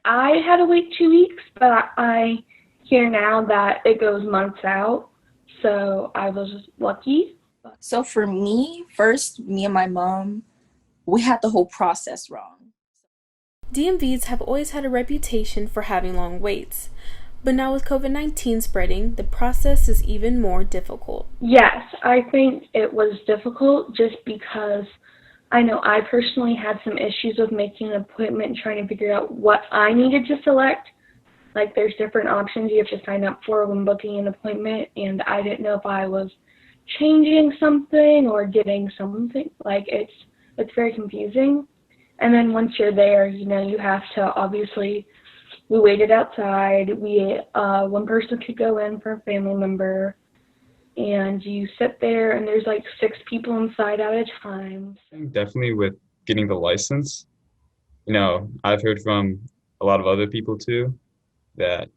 I had to wait 2 weeks, but I hear now that it goes months out, so I was lucky. So for me, first, me and my mom, we had the whole process wrong. DMVs have always had a reputation for having long waits, but now with COVID-19 spreading, the process is even more difficult. Yes, I think it was difficult just because I know I personally had some issues with making an appointment and trying to figure out what I needed to select. Like there's different options you have to sign up for when booking an appointment, and I didn't know if I was changing something or getting something. Like it's very confusing. And then once you're there, you have to obviously. We waited outside. We one person could go in for a family member, and you sit there, and there's like 6 people inside at a time. I think definitely with getting the license, I've heard from a lot of other people too that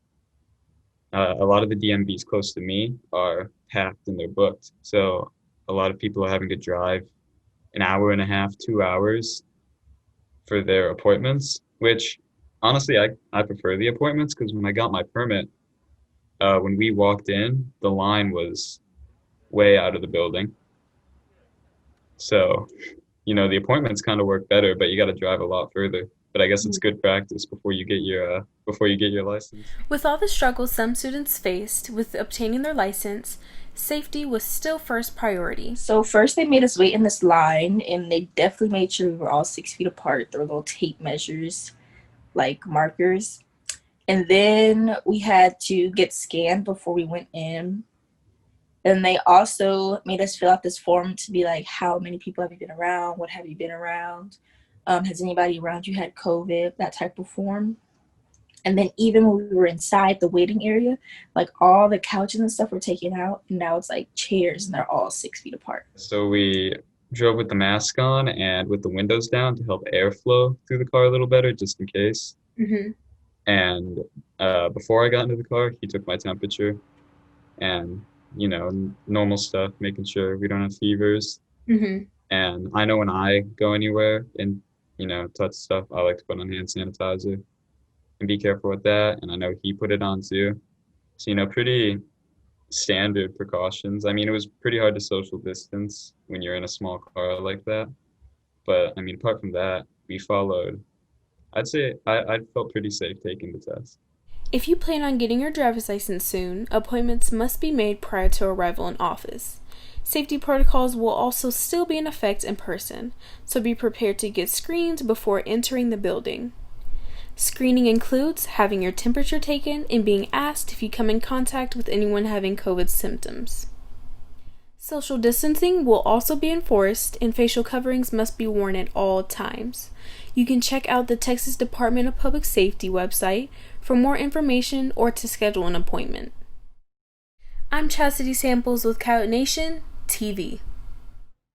a lot of the DMVs close to me are packed and they're booked. So a lot of people are having to drive an hour and a half, 2 hours for their appointments, which honestly, I prefer the appointments because when I got my permit, when we walked in, the line was way out of the building. So, the appointments kind of work better, but you got to drive a lot further. But I guess it's good practice before you get your license. With all the struggles some students faced with obtaining their license, safety was still first priority. So first they made us wait in this line, and they definitely made sure we were all 6 feet apart. There were little tape measures, like markers. And then we had to get scanned before we went in. And they also made us fill out this form to be like, how many people have you been around? What have you been around? Has anybody around you had COVID? That type of form. And then even when we were inside the waiting area, like all the couches and stuff were taken out. And now it's like chairs and they're all 6 feet apart. So we drove with the mask on and with the windows down to help airflow through the car a little better, just in case. Mm-hmm. And before I got into the car, he took my temperature and, normal stuff, making sure we don't have fevers. Mm-hmm. And I know when I go anywhere and, touch stuff, I like to put on hand sanitizer and be careful with that. And I know he put it on too. So, pretty standard precautions. I mean, it was pretty hard to social distance when you're in a small car like that. But, I mean, apart from that, we followed. I'd say I felt pretty safe taking the test. If you plan on getting your driver's license soon, appointments must be made prior to arrival in office. Safety protocols will also still be in effect in person, so be prepared to get screened before entering the building. Screening includes having your temperature taken and being asked if you come in contact with anyone having COVID symptoms. Social distancing will also be enforced, and facial coverings must be worn at all times. You can check out the Texas Department of Public Safety website for more information or to schedule an appointment. I'm Chastity Samples with Coyote Nation TV.